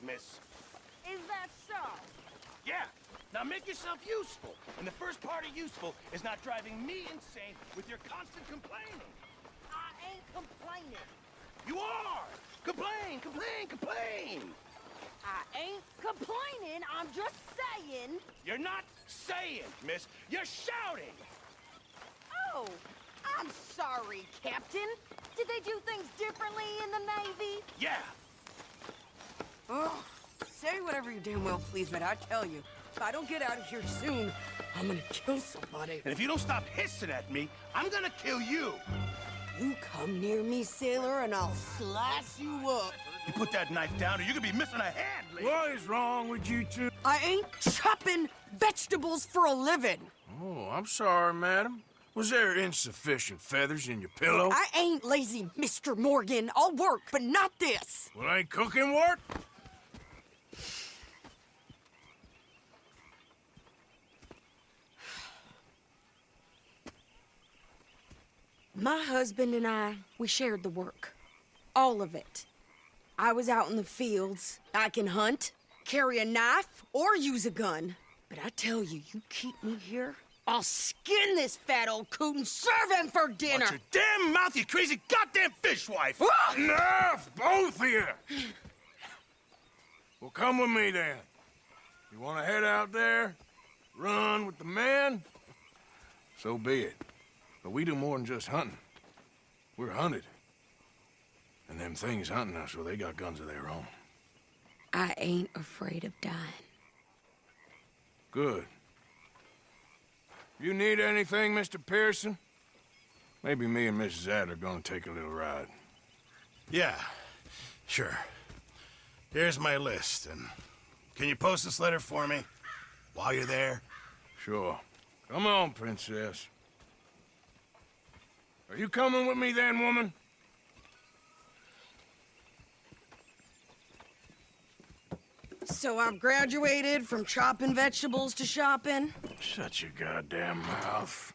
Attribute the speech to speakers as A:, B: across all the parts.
A: miss.
B: Is that so?
A: Yeah. Now make yourself useful. And the first part of useful is not driving me insane with your constant complaining.
B: I ain't complaining.
A: You are! Complain, complain, complain!
B: I ain't complaining. I'm just saying.
A: You're not saying, miss. You're shouting!
B: Oh, I'm sorry, Captain. Did they do things differently in the Navy?
A: Yeah.
C: Oh, say whatever you damn well please, but I tell you, if I don't get out of here soon, I'm gonna kill somebody.
A: And if you don't stop hissing at me, I'm gonna kill you.
C: You come near me, sailor, and I'll slice you up.
A: You put that knife down or you're gonna be missing a hand, lady.
D: What is wrong with you two?
C: I ain't chopping vegetables for a living.
D: Oh, I'm sorry, madam. Was there insufficient feathers in your pillow?
C: I ain't lazy, Mr. Morgan. I'll work, but not this.
D: Well, ain't cooking work?
C: My husband and I, we shared the work. All of it. I was out in the fields. I can hunt, carry a knife, or use a gun. But I tell you, you keep me here, I'll skin this fat old coot and serve him for dinner.
A: Watch your damn mouth, you crazy goddamn fishwife!
C: Ah!
D: Enough, both of you! Well, come with me then. You want to head out there, run with the men? So be it. But we do more than just hunting. We're hunted. And them things hunting us, well, they got guns of their own.
C: I ain't afraid of dying.
D: Good. You need anything, Mr. Pearson? Maybe me and Mrs. Adler are gonna take a little ride.
A: Yeah, sure. Here's my list, and can you post this letter for me while you're there?
D: Sure. Come on, princess. Are you coming with me then, woman?
C: So I've graduated from chopping vegetables to shopping.
D: Shut your goddamn mouth.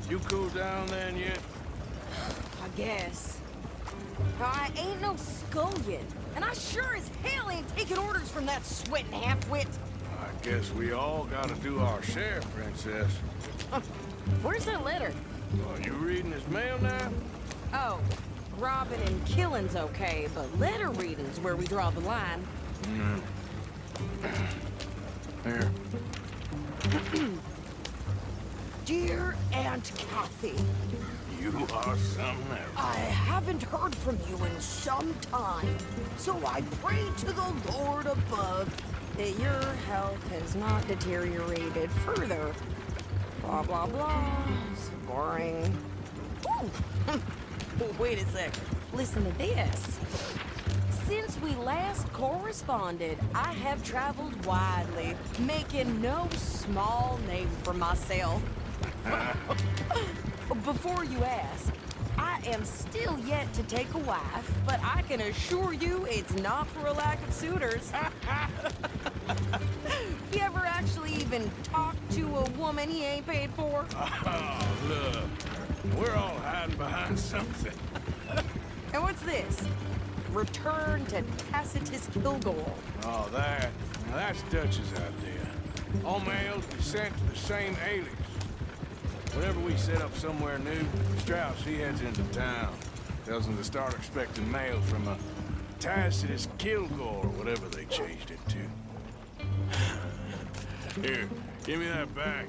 D: You cool down then yet?
C: I guess. I ain't no scullion, and I sure as hell ain't taking orders from that sweating half-wit.
D: I guess we all gotta do our share, princess.
B: Where's that letter?
D: Are you reading his mail now?
B: Oh, robbing and killing's okay, but letter reading's where we draw the line.
D: Here.
C: Dear Aunt Kathy,
D: You are something else.
C: I haven't heard from you in some time, so I pray to the Lord above that your health has not deteriorated further. Blah, blah, blah. It's boring. Ooh. Wait a sec. Listen to this. Since we last corresponded, I have traveled widely, making no small name for myself. Before you ask, I am still yet to take a wife, but I can assure you it's not for a lack of suitors. You ever actually even talk to a woman he ain't paid for?
D: Oh, look. We're all hiding behind something.
C: And what's this? Return to Tacitus Kilgore.
D: Oh, that. Now that's Dutch's idea. All mails be sent to the same alias. Whenever we set up somewhere new, Strauss, he heads into town. Tells them to start expecting mail from a Tacitus Kilgore, or whatever they changed it to. Here, give me that bag.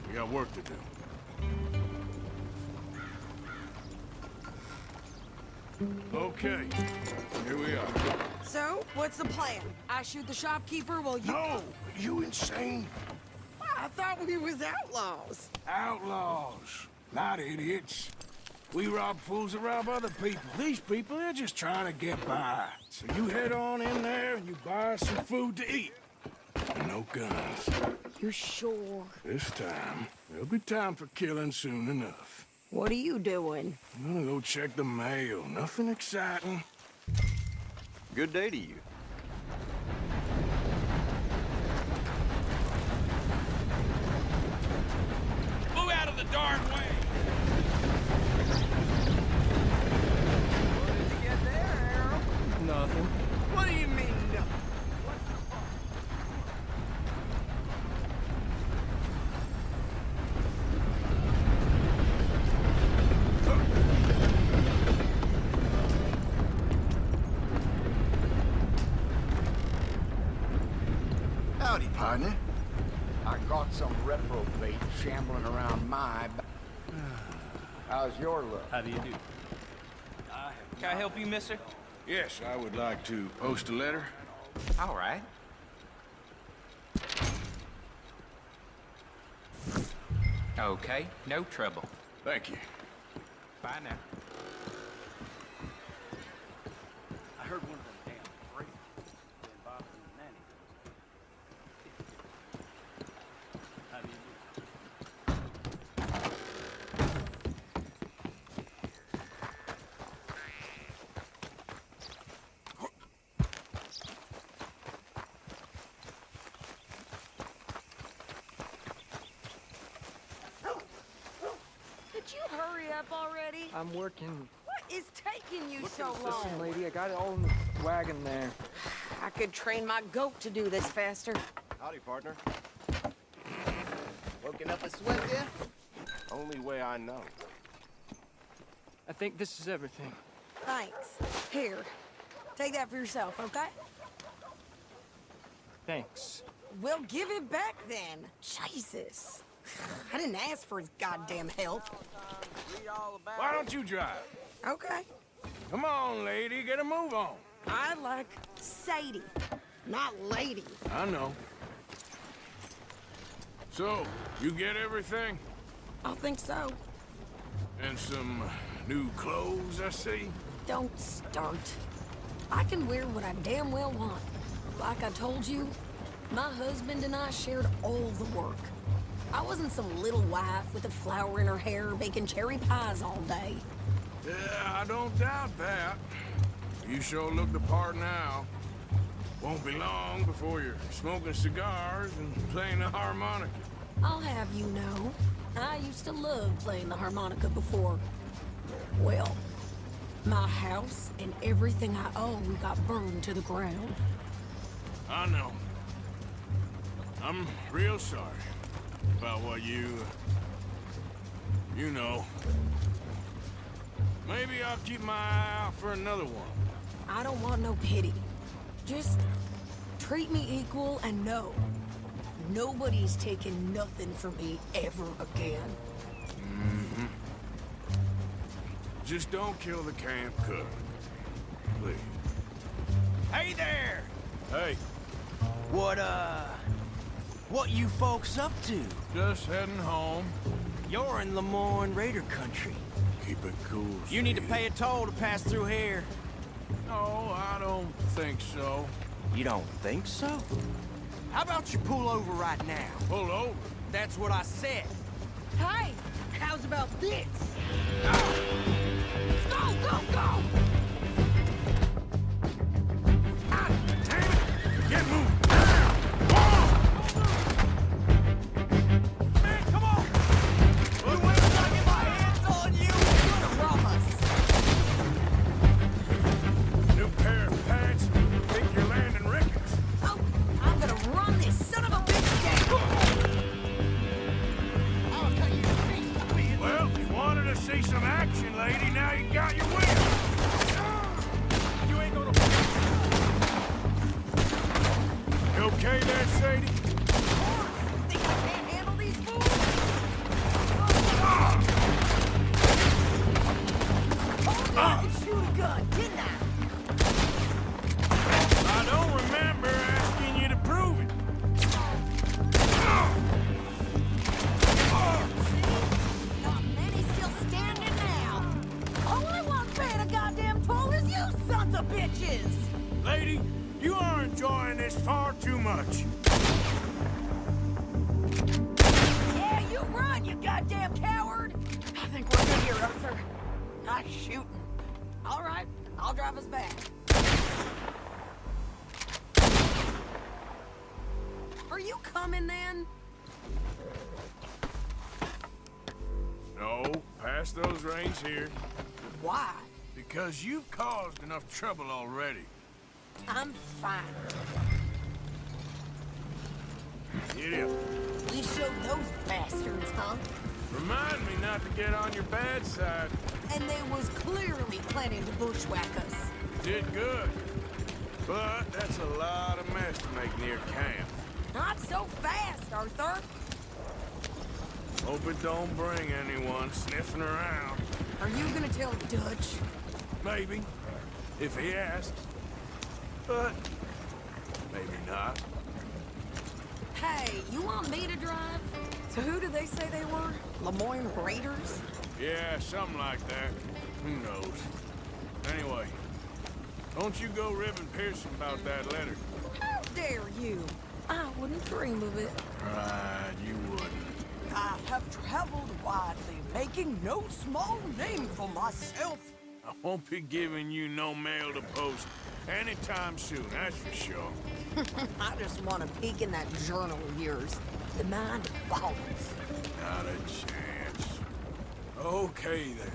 D: We got work to do. Okay, here we are.
C: So, what's the plan? I shoot the shopkeeper while you...
D: No! You insane?
C: I thought we was outlaws.
D: Outlaws, not idiots. We rob fools that rob other people. These people, they're just trying to get by. So you head on in there and you buy us some food to eat. No guns.
C: You sure?
D: This time, there'll be time for killing soon enough.
C: What are you doing?
D: I'm gonna go check the mail. Nothing exciting.
E: Good day to you.
A: Howdy, partner.
F: I got some reprobate shambling around my... How's your luck?
G: How do you do? Can I help you, mister?
D: Yes, I would like to post a letter.
G: All right. Okay, no trouble.
D: Thank you.
G: Bye now.
H: I heard one of them damn freaks been bothering the nanny. How do you do?
B: Could you hurry up already?
I: I'm working.
B: What is taking you so
I: Listen,
B: long?
I: lady, I got it all in the wagon there.
C: I could train my goat to do this faster.
E: Howdy, partner. Working up a sweat there? Only way I know.
I: I think this is everything.
C: Thanks. Here, take that for yourself, okay?
I: Thanks.
C: Well, give it back then. Jesus. I didn't ask for his goddamn help.
D: Why don't you drive?
C: Okay.
D: Come on, lady, get a move on.
C: I like Sadie, not lady.
D: I know. So, you get everything?
C: I think so.
D: And some new clothes, I see?
C: Don't start. I can wear what I damn well want. Like I told you, my husband and I shared all the work. I wasn't some little wife with a flower in her hair baking cherry pies all day.
D: Yeah, I don't doubt that. You sure look the part now. Won't be long before you're smoking cigars and playing the harmonica.
C: I'll have you know, I used to love playing the harmonica before. Well, my house and everything I own got burned to the ground.
D: I know. I'm real sorry about what you know. Maybe I'll keep my eye out for another one.
C: I don't want no pity. Just treat me equal and know nobody's taking nothing from me ever again.
D: Just don't kill the camp cook. Please.
J: Hey there!
D: Hey,
J: What you folks up to?
D: just heading home.
J: You're in Lemoyne Raider country.
D: Keep it cool.
J: You need to
D: Sadie.
J: pay a toll to pass through here.
D: No, I don't think so.
J: You don't think so? How about you pull over right now?
D: Pull over.
J: That's what I said.
C: Hey, how's about this? Go, go, go!
D: Damn it! Get moving!
J: Man, come on! You ain't gonna get my hands on you!
C: You're gonna rob us.
D: New pair of pants. Think you're landing Ricketts.
C: Oh, I'm gonna run this son of a bitch down.
D: Well, you wanted to see some action, lady. Now you got your win.
J: You ain't gonna...
D: You okay there, Sadie?
C: Think I can't handle these fools? Oh, I could shoot a gun, didn't I?
D: I don't remember asking you to prove it.
C: Not many still standing now. Only one paying a goddamn toll is you sons of bitches!
D: Lady, you are enjoying this far too much.
C: Yeah, you run, you goddamn coward! I think we're good here, Arthur. Nice shooting. All right, I'll drive us back. Are you coming then?
D: No, pass those reins here.
C: Why?
D: Because you've caused enough trouble already.
C: I'm fine.
D: Get up.
C: You showed those bastards, huh?
D: Remind me not to get on your bad side.
C: And they was clearly planning to bushwhack us.
D: Did good. But that's a lot of mess to make near camp.
C: Not so fast, Arthur.
D: Hope it don't bring anyone sniffing around.
C: Are you gonna tell Dutch?
D: Maybe, if he asks. But maybe not.
C: Hey, you want me to drive? So who did they say they were? Lemoyne Raiders?
D: Yeah, something like that. Who knows? Anyway, don't you go ribbing Pearson about that letter.
C: How dare you? I wouldn't dream of it.
D: Right, you wouldn't.
C: I have traveled widely, making no small name for myself.
D: I won't be giving you no mail to post anytime soon, that's for sure.
C: I just want to peek in that journal of yours. The mind of balls.
D: Not a chance. Okay, then.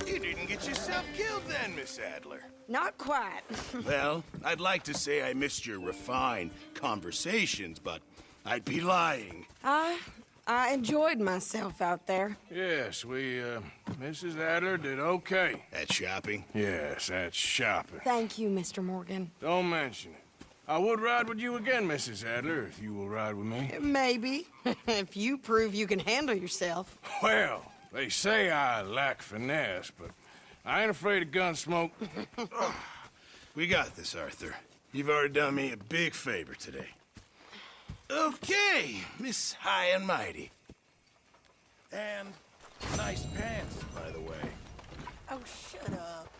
A: You didn't get yourself killed then, Miss Adler.
C: Not quite.
A: Well, I'd like to say I missed your refined conversations, but I'd be lying.
C: I enjoyed myself out there.
D: Yes, Mrs. Adler did okay.
A: At shopping?
D: Yes, that's shopping.
C: Thank you, Mr. Morgan.
D: Don't mention it. I would ride with you again, Mrs. Adler, if you will ride with me.
C: Maybe. If you prove you can handle yourself.
D: Well, they say I lack finesse, but I ain't afraid of gun smoke.
A: We got this, Arthur. You've already done me a big favor today. Okay, Miss High and Mighty. And nice pants, by the way.
C: Oh, shut up.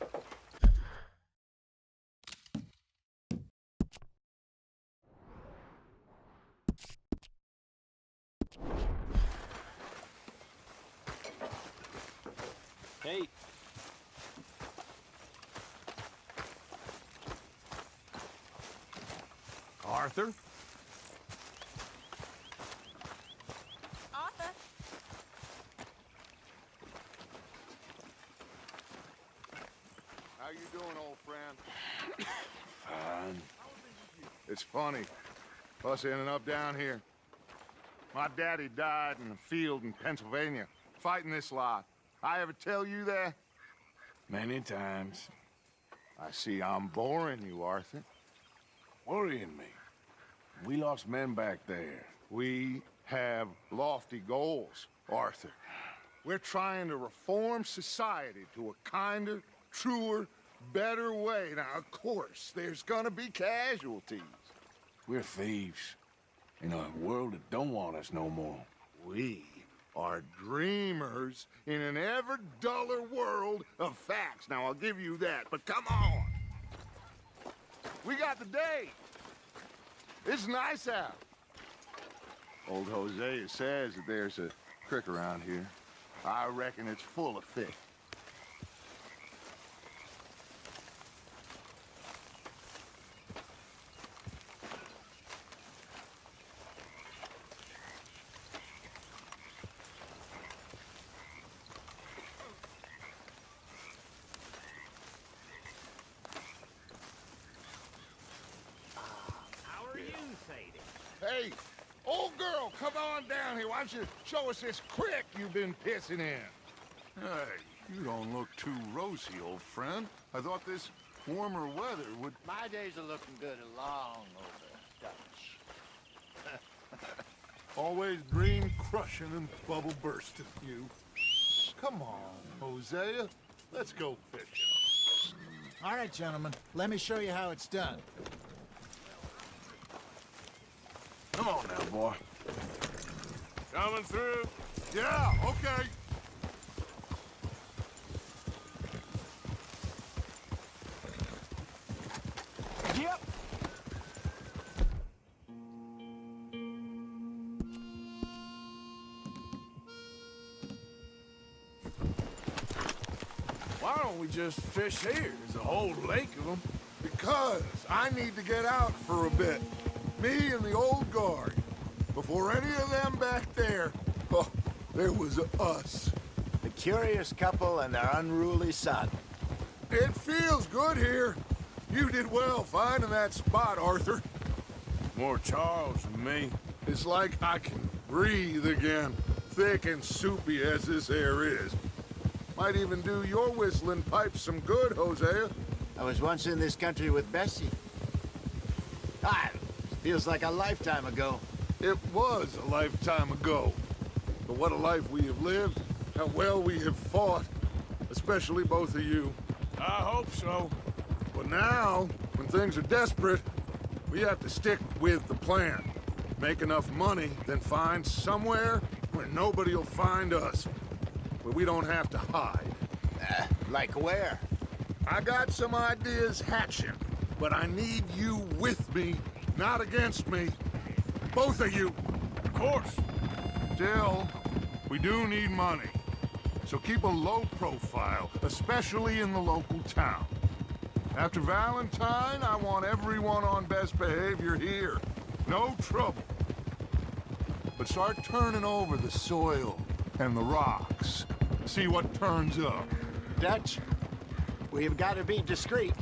H: Hey.
F: Arthur?
B: Arthur?
F: How you doing, old friend? Fine. It's funny, us ending up down here. My daddy died in a field in Pennsylvania, fighting this lot. I ever tell you that?
D: Many times.
F: I see I'm boring you, Arthur.
D: Worrying me. We lost men back there.
F: We have lofty goals, Arthur. We're trying to reform society to a kinder, truer, better way. Now, of course, there's gonna be casualties.
D: We're thieves. In a world that don't want us no more.
F: We are dreamers in an ever duller world of facts. Now, I'll give you that, but come on. We got the day. It's nice out. Old Hosea says that there's a creek around here. I reckon it's full of fish. Hey, old girl, come on down here. Why don't you show us this creek you've been pissing in?
K: Hey, you don't look too rosy, old friend. I thought this warmer weather would...
L: My days are looking good along over Dutch.
K: Always dream crushing and bubble bursting, you. Come on, Hosea. Let's go fishing.
M: All right, gentlemen. Let me show you how it's done.
D: Come on now, boy. Coming through.
K: Yeah, okay.
M: Yep.
D: Why don't we just fish here? There's a whole lake of them.
K: Because I need to get out for a bit. Me and the old guard. Before any of them back there, oh, there was us.
L: The curious couple and their unruly son.
K: It feels good here. You did well finding that spot, Arthur.
D: More Charles than me.
K: It's like I can breathe again, thick and soupy as this air is. Might even do your whistling pipes some good, Hosea.
L: I was once in this country with Bessie. Ah, feels like a lifetime ago.
K: It was a lifetime ago. But what a life we have lived, how well we have fought, especially both of you.
D: I hope so.
K: But now, when things are desperate, we have to stick with the plan. Make enough money, then find somewhere where nobody will find us. Where we don't have to hide.
L: Like where?
K: I got some ideas hatching, but I need you with me, not against me. Both of you.
D: Of course.
K: Still, we do need money. So keep a low profile, especially in the local town. After Valentine, I want everyone on best behavior here. No trouble. But start turning over the soil and the rocks. See what turns up.
L: Dutch, we've got to be discreet.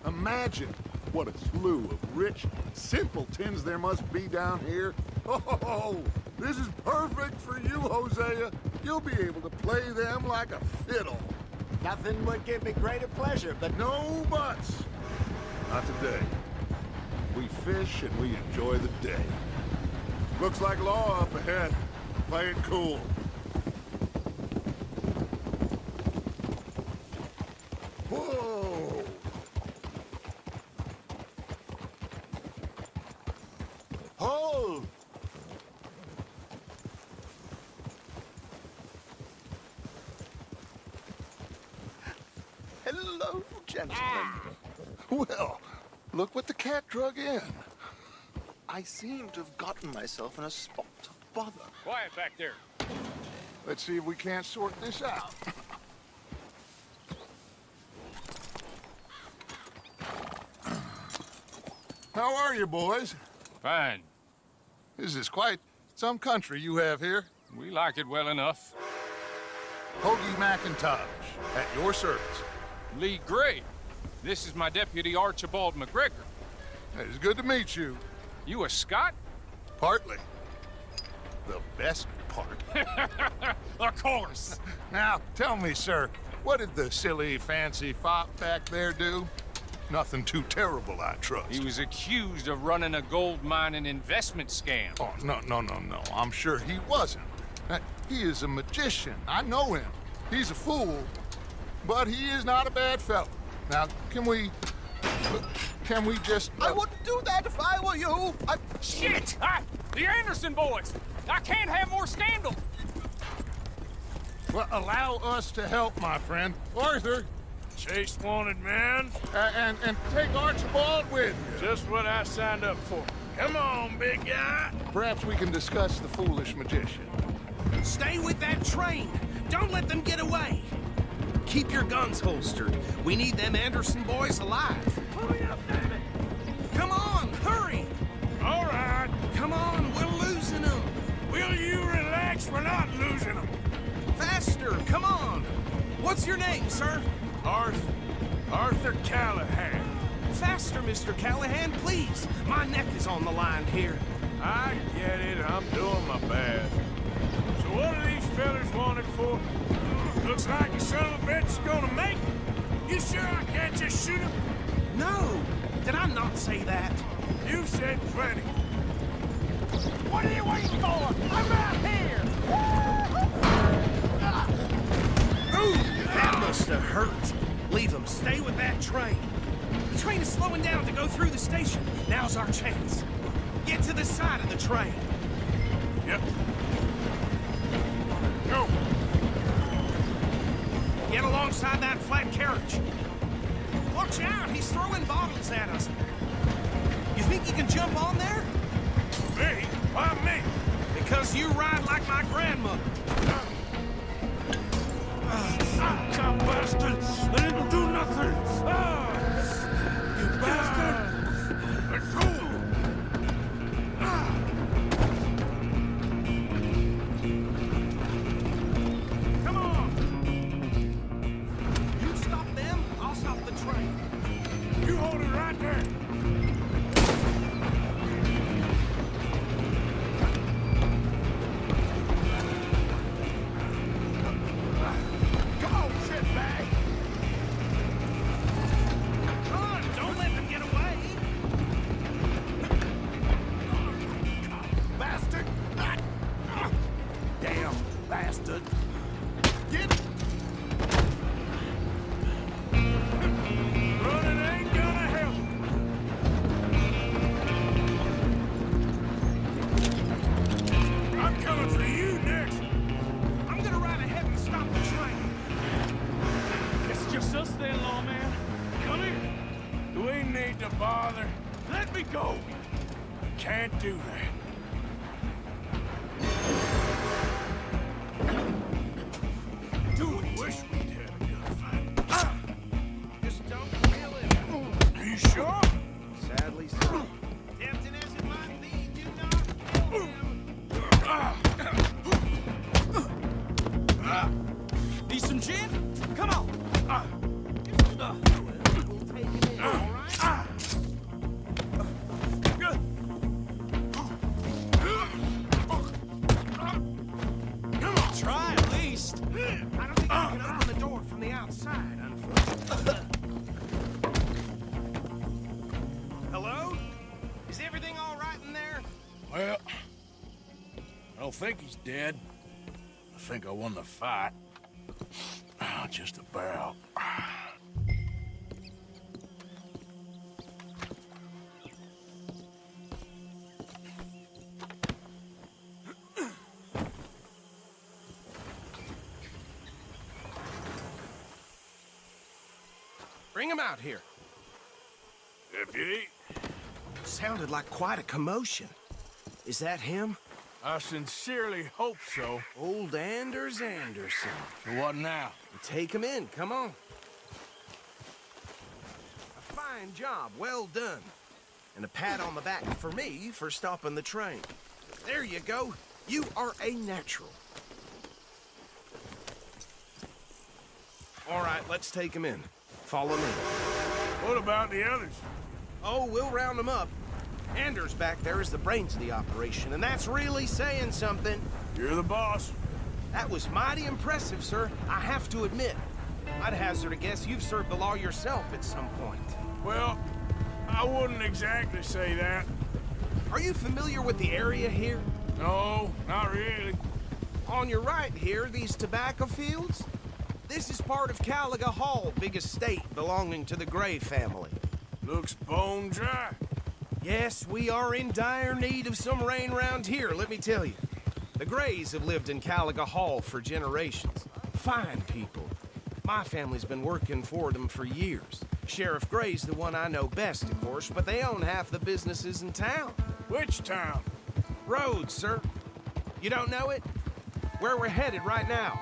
K: Imagine what a slew of rich simpletons there must be down here. Oh, this is perfect for you, Hosea. You'll be able to play them like a fiddle.
L: Nothing would give me greater pleasure, but
K: No buts. Not today. We fish and we enjoy the day. Looks like law up ahead. Play it cool. Whoa!
L: hold!
K: Hello, gentlemen. Well, look what the cat drug in.
N: I seem to have gotten myself in a spot of bother.
D: Quiet back there.
K: Let's see if we can't sort this out. How are you, boys?
D: Fine.
K: This is quite some country you have here.
D: We like it well enough.
K: Hoagie McIntosh, at your service.
D: Lee Gray. This is my deputy Archibald McGregor.
K: It's good to meet you.
D: You a Scot?
K: Partly. The best part.
D: Of course.
K: Now, tell me, sir, what did the silly, fancy fop back there do? Nothing too terrible, I trust.
D: He was accused of running a gold mining investment scam.
K: Oh, no. I'm sure he wasn't. He is a magician. I know him. He's a fool, but he is not a bad fellow. Now, can we just...
J: I wouldn't do that if I were you.
D: Shit! The Anderson boys! I can't have more scandal!
K: Well, allow us to help, my friend. Arthur!
D: Chase wanted man.
K: And take Archibald with you.
D: Just what I signed up for. Come on, big guy.
K: Perhaps we can discuss the foolish magician.
J: Stay with that train. Don't let them get away. Keep your guns holstered. We need them Anderson boys alive. Hurry up, damn it! Come on, hurry!
D: All right.
J: Come on, we're losing them.
D: Will you relax? We're not losing them.
J: Faster, come on. What's your name, sir?
D: Arthur Callahan.
J: Faster, Mr. Callahan, please. My neck is on the line here.
D: I get it. I'm doing my best. So what are these fellas wanted for? Looks like the son of a bitch is gonna make it. You sure I can't just shoot him?
J: No. Did I not say that?
D: You said plenty.
J: What are you waiting for? I'm out here! Ooh, that must have hurt. Leave them. Stay with that train. The train is slowing down to go through the station. Now's our chance. Get to the side of the train.
D: Yep. Go.
J: Get alongside that flat carriage. Watch out, he's throwing bottles at us. You think you can jump on there?
D: Me? Why me?
J: Because you ride like my grandmother.
D: You bastard! I didn't do nothing! You bastard! Let go!
J: Come on! You stop them, I'll stop the train.
D: You hold it right there!
J: Come on, shitbag!
D: can't do that.
A: Dude, wish we'd had a gunfight.
J: Just don't kill him.
D: Are you sure?
J: Sadly so. Tempting as it might be, do not kill him. Need some gin? Come on. We'll take it in, all right? Come on, try at least. I don't think you can open the door from the outside, unfortunately. Hello? Is everything all right in there?
D: Well, I don't think he's dead. I think I won the fight. Just about.
J: Bring him out here.
D: Deputy?
J: Sounded like quite a commotion. Is that him?
D: I sincerely hope so.
J: Old Anders Anderson.
D: So what now?
J: Take him in, come on. A fine job, well done. And a pat on the back for me for stopping the train. There you go. You are a natural. All right, let's take him in. Follow me.
D: What about the others?
J: Oh, we'll round them up. Anders back there is the brains of the operation, and that's really saying something.
D: You're the boss.
J: That was mighty impressive, sir. I have to admit. I'd hazard a guess you've served the law yourself at some point.
D: Well, I wouldn't exactly say that.
J: Are you familiar with the area here?
D: No, not really.
J: On your right here, these tobacco fields? This is part of Caliga Hall, big estate belonging to the Gray family.
D: Looks bone dry.
J: Yes, we are in dire need of some rain round here, let me tell you. The Grays have lived in Caliga Hall for generations. Fine people. My family's been working for them for years. Sheriff Gray's the one I know best, of course, but they own half the businesses in town.
D: Which town?
J: Rhodes, sir. You don't know it? Where we're headed right now.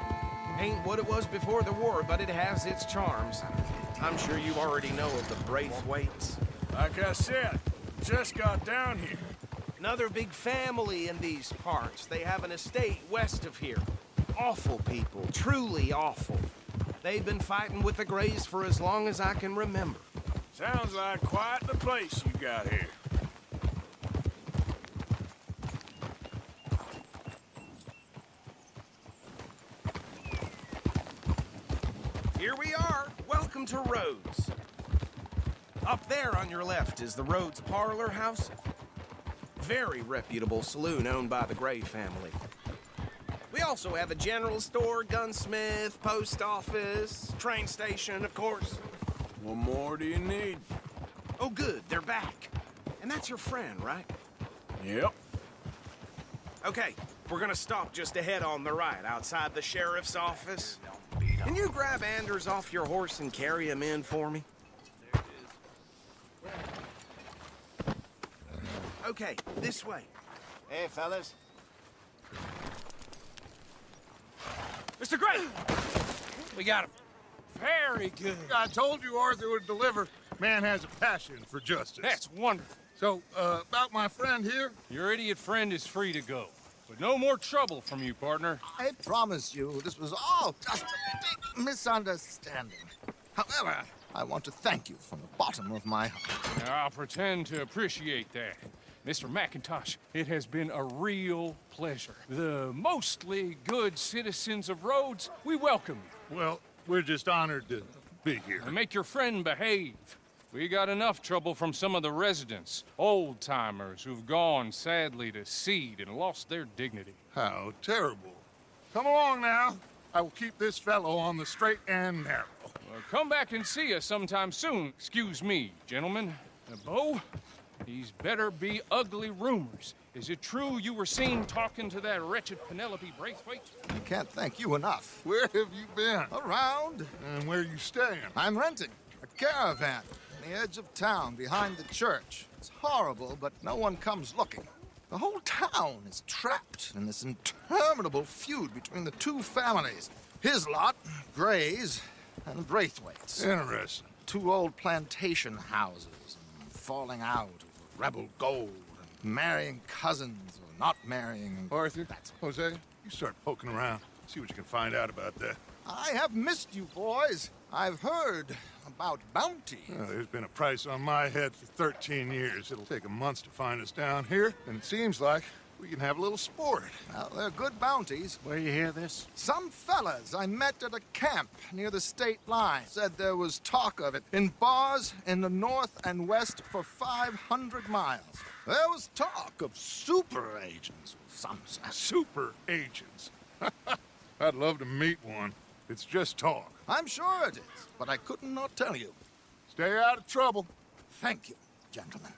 J: Ain't what it was before the war, but it has its charms. I'm sure you already know of the Braithwaites.
D: Like I said, just got down here.
J: Another big family in these parts. They have an estate west of here. Awful people, truly awful. They've been fighting with the Grays for as long as I can remember.
D: Sounds like quite the place you got here.
J: Here we are. Welcome to Rhodes. Up there on your left is the Rhodes Parlor House. Very reputable saloon owned by the Gray family. We also have a general store, gunsmith, post office, train station, of course.
D: What more do you need?
J: Oh, good. They're back. And that's your friend, right?
D: Yep.
J: Okay, we're gonna stop just ahead on the right, outside the sheriff's office. Can you grab Anders off your horse and carry him in for me? Okay, this way.
L: Hey, fellas.
J: Mr. Gray!
K: We got him.
J: Very good.
K: I told you Arthur would deliver. Man has a passion for justice.
O: That's wonderful.
K: So, about my friend here?
O: Your idiot friend is free to go. But no more trouble from you, partner.
N: I promise you, this was all just a big misunderstanding. However, I want to thank you from the bottom of my heart.
O: Now, I'll pretend to appreciate that. Mr. McIntosh, it has been a real pleasure. The mostly good citizens of Rhodes, we welcome you.
K: Well, we're just honored to be here.
O: And make your friend behave. We got enough trouble from some of the residents, old-timers who've gone, sadly, to seed and lost their dignity.
K: How terrible. Come along now. I will keep this fellow on the straight and narrow.
O: Well, come back and see us sometime soon. Excuse me, gentlemen. Bo, these better be ugly rumors. Is it true you were seen talking to that wretched Penelope Braithwaite?
N: I can't thank you enough.
K: Where have you been?
N: Around.
K: And where you staying?
N: I'm renting a caravan. on the edge of town, behind the church. It's horrible, but no one comes looking. The whole town is trapped in this interminable feud between the two families. His lot, Gray's, and Braithwaite's.
K: Interesting.
N: Two old plantation houses, and falling out over rebel gold, and marrying cousins or not marrying. And
K: Arthur, Jose, you start poking around. See what you can find out about that.
N: I have missed you, boys. I've heard about bounty.
K: There's been a price on my head for 13 years. It'll take a month to find us down here, and it seems like we can have a little sport.
N: Well, they're good bounties.
M: Where you hear this?
N: Some fellas I met at a camp near the state line said there was talk of it in bars in the north and west for 500 miles. There was talk of super agents of some sort.
K: Super agents. I'd love to meet one. It's just talk.
N: I'm sure it is, but I couldn't not tell you.
K: Stay out of trouble.
N: Thank you, gentlemen.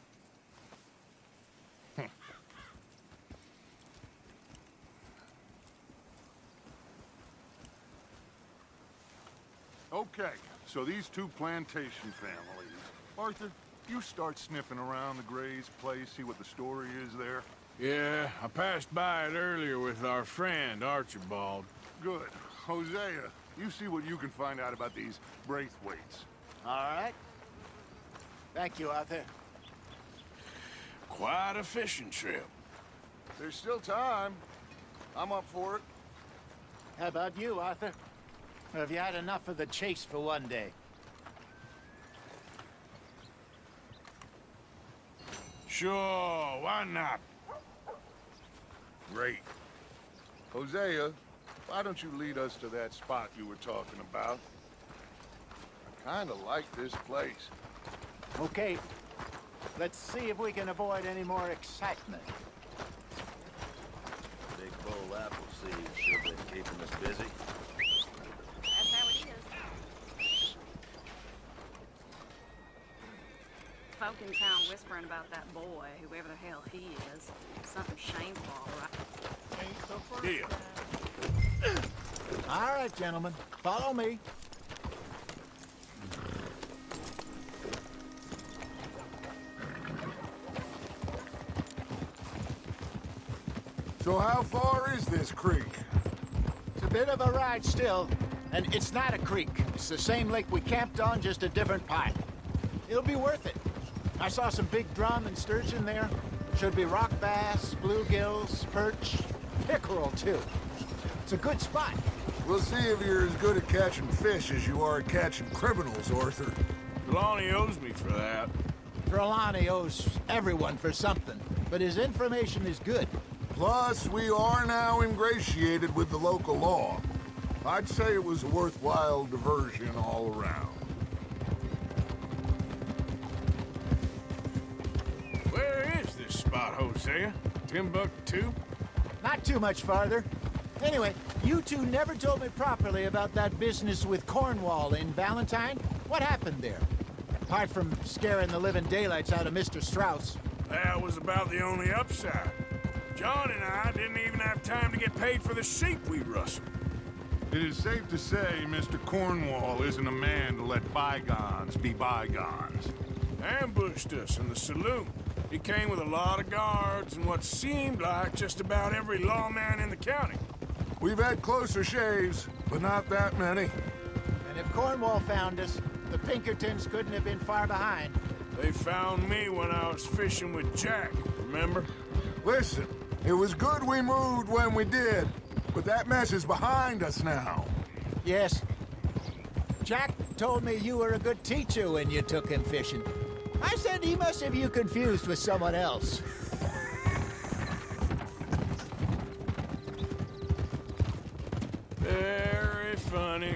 K: Okay, so these two plantation families. Arthur, you start sniffing around the Gray's place, see what the story is there.
D: Yeah, I passed by it earlier with our friend, Archibald.
K: Good. Hosea, you see what you can find out about these Braithwaites.
L: All right. Thank you, Arthur.
D: Quite a fishing trip.
K: There's still time. I'm up for it.
L: How about you, Arthur? Or have you had enough of the chase for one day?
D: Sure, why not?
K: Great. Hosea, why don't you lead us to that spot you were talking about? I kind of like this place.
L: Okay. Let's see if we can avoid any more excitement.
E: Big bowl apple seeds should have been keeping us busy.
B: That's how it is. Folk in town whispering about that boy, whoever the hell he is. Something shameful, all right?
K: Here.
M: All right, gentlemen. Follow me.
K: So how far is this creek?
L: It's a bit of a ride still, and it's not a creek. It's the same lake we camped on, just a different part. It'll be worth it. I saw some big drum and sturgeon there. Should be rock bass, bluegills, perch, pickerel too. It's a good spot.
K: We'll see if you're as good at catching fish as you are at catching criminals, Arthur.
D: Trelawney owes me for that.
M: Trelawney owes everyone for something, but his information is good.
K: Plus, we are now ingratiated with the local law. I'd say it was a worthwhile diversion all around.
D: Where is this spot, Hosea? Timbuktu?
L: Not too much farther. Anyway, you two never told me properly about that business with Cornwall in Valentine. What happened there? Apart from scaring the living daylights out of Mr. Strauss.
D: That was about the only upside. John and I didn't even have time to get paid for the sheep we rustled.
K: It is safe to say Mr. Cornwall isn't a man to let bygones be bygones.
D: Ambushed us in the saloon. He came with a lot of guards and what seemed like just about every lawman in the county.
K: We've had closer shaves, but not that many.
L: And if Cornwall found us, the Pinkertons couldn't have been far behind.
D: They found me when I was fishing with Jack, remember?
K: Listen, it was good we moved when we did, but that mess is behind us now.
L: Yes. Jack told me you were a good teacher when you took him fishing. I said he must have you confused with someone else.
D: Very funny.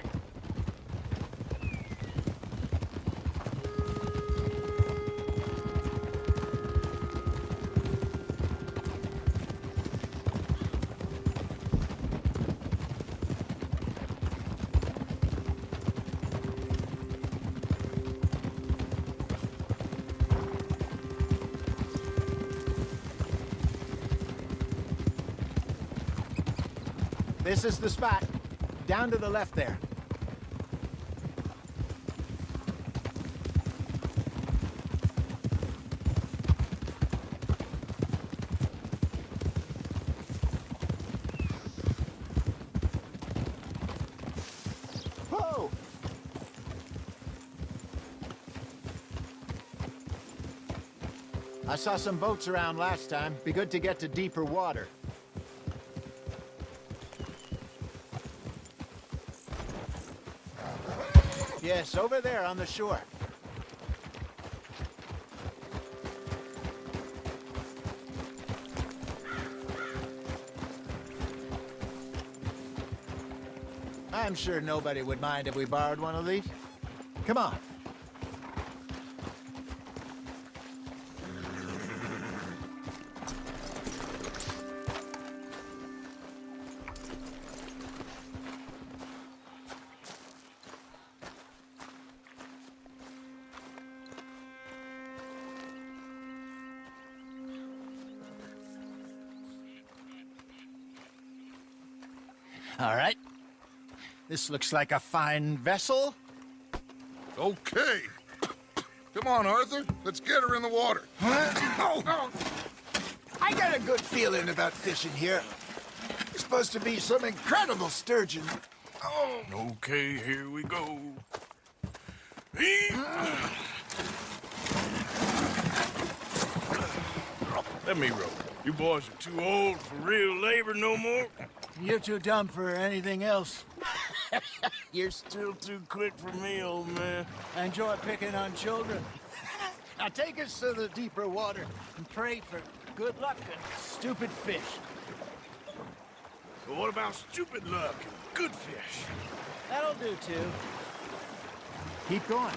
L: This is the spot. Down to the left there. I saw some boats around last time. Be good to get to deeper water. Yes, over there on the shore. I'm sure nobody would mind if we borrowed one of these. Come on. All right. This looks like a fine vessel.
K: Okay. Come on, Arthur. Let's get her in the water.
L: Oh. I got a good feeling about fishing here. It's supposed to be some incredible sturgeon. Oh.
D: Okay, here we go. Let me row. You boys are too old for real labor no more.
L: You're too dumb for anything else.
D: You're still too quick for me, old man.
L: I enjoy picking on children. Now take us to the deeper water and pray for good luck and stupid fish.
D: But what about stupid luck and good fish?
L: That'll do, too. Keep going.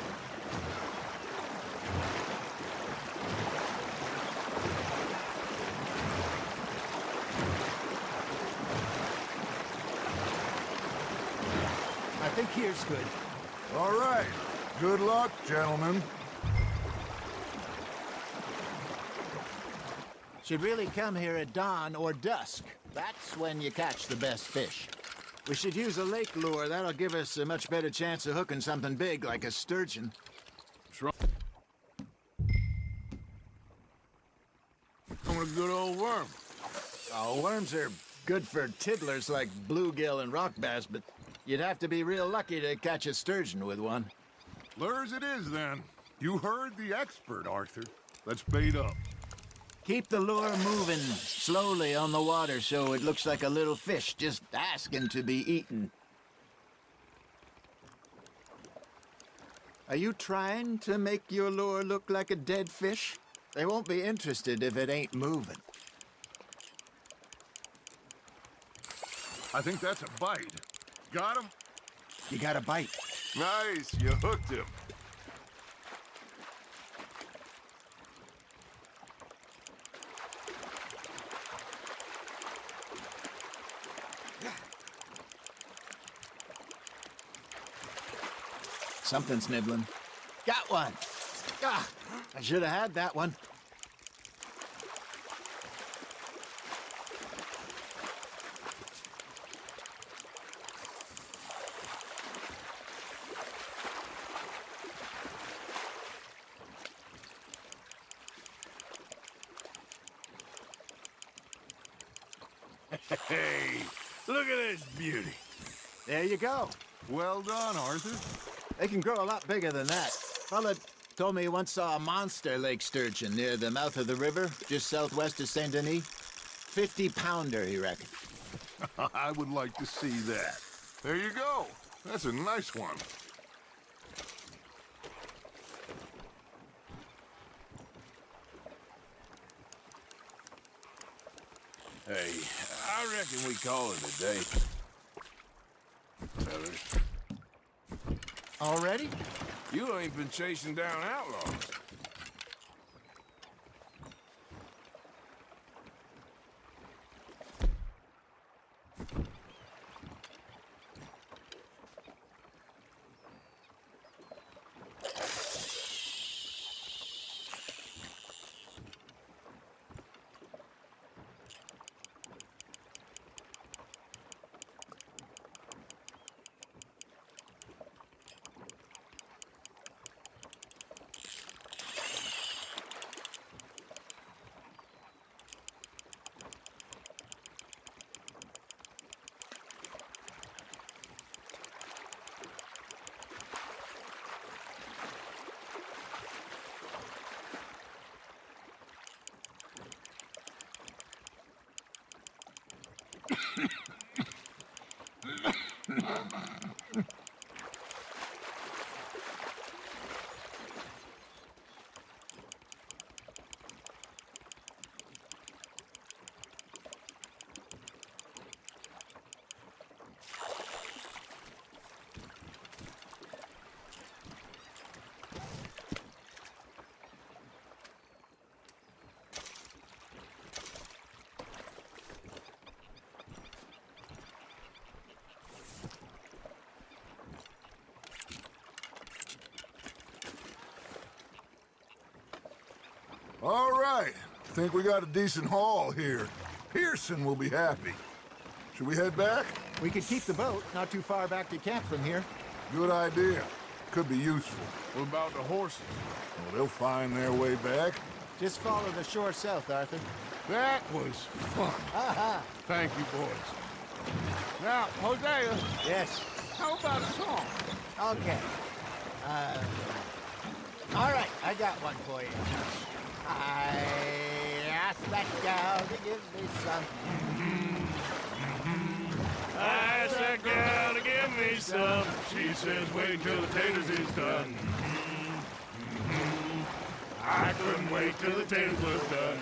L: I think here's good.
K: All right. Good luck, gentlemen.
L: Should really come here at dawn or dusk. That's when you catch the best fish. We should use a lake lure. That'll give us a much better chance of hooking something big like a sturgeon.
K: I'm a good old worm.
L: Oh, worms are good for tiddlers like bluegill and rock bass, but you'd have to be real lucky to catch a sturgeon with one.
K: Lures it is, then. You heard the expert, Arthur. Let's bait up.
L: Keep the lure moving slowly on the water so it looks like a little fish just asking to be eaten. Are you trying to make your lure look like a dead fish? They won't be interested if it ain't moving.
K: I think that's a bite. Got him?
L: You got a bite.
K: Nice, you hooked him.
L: Something's nibbling. Got one. Ah, I should have had that one.
D: Hey, look at this beauty.
L: There you go.
K: Well done, Arthur.
L: They can grow a lot bigger than that. Fella told me he once saw a monster lake sturgeon near the mouth of the river, just southwest of Saint Denis. 50-pounder, he reckoned.
K: I would like to see that. There you go. That's a nice one.
D: Hey, I reckon we call it a day. Fellas.
L: Already?
D: You ain't been chasing down outlaws.
K: All right. Think we got a decent haul here. Pearson will be happy. Should we head back?
L: We could keep the boat not too far back to camp from here.
K: Good idea. Could be useful.
D: What about the horses?
K: Well, they'll find their way back.
L: Just follow the shore south, Arthur.
K: That was fun. Thank you, boys. Now, Hosea.
L: Yes.
K: How about a song?
L: Okay. All right, I got one for you. I asked that gal to give me some.
K: I asked that gal to give me some. She says, wait till the taters is done. I couldn't wait till the taters was done.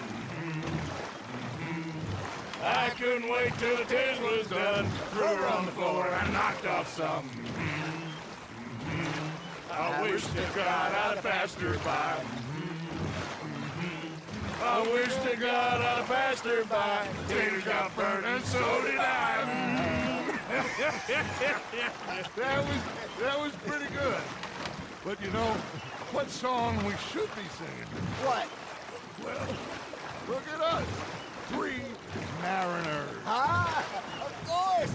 K: I couldn't wait till the taters was done. Threw her on the floor and knocked off some. I wish to God I'd have passed her by. I wish to God I'd have passed her by. Taters got burned and so did I. that was pretty good. But you know, what song we should be singing?
L: What?
K: Well, look at us. 3 mariners.
L: Ah, of course.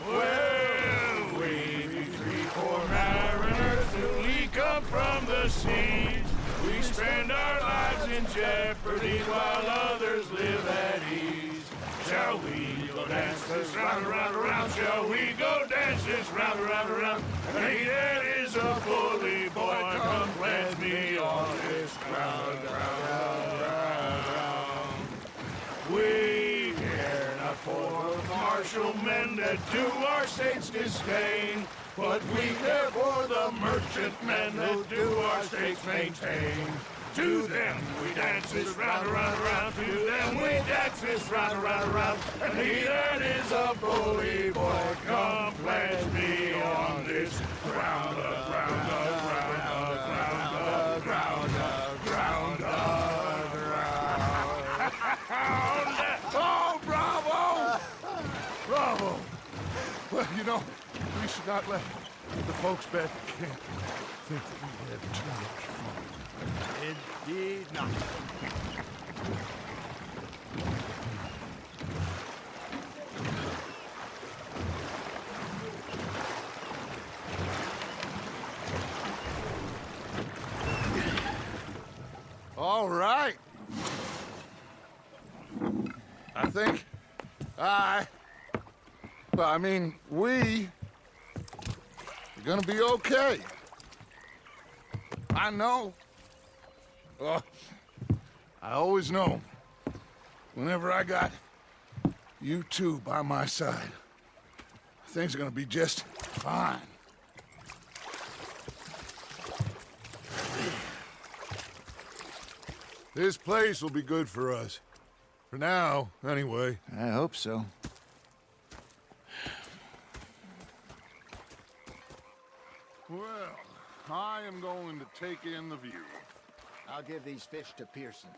K: Well, we be 3 poor mariners till we come from the seas. We spend our lives in jeopardy while others live at ease. Shall we go dance this round, around, around? Shall we go dance this round, around, around? Hey, that is a bully boy, come pledge me on this ground, ground. We care not for the martial men that do our state's disdain, but we care for the merchant men that do our states maintain. To them we dance this round, around, around. To them we dance this round, around, around. And he that is a bully boy, come pledge me on this ground, ground, ground, ground, ground, ground, ground. Oh, bravo! Bravo! Well, you know, we should not let the folks back at camp think that we had too much fun.
L: Indeed not.
K: All right. I think we are gonna be okay. I know. I always know. Whenever I got you two by my side, things are gonna be just fine. This place will be good for us. For now, anyway.
L: I hope so.
K: Well, I am going to take in the view.
L: I'll give these fish to Pearson.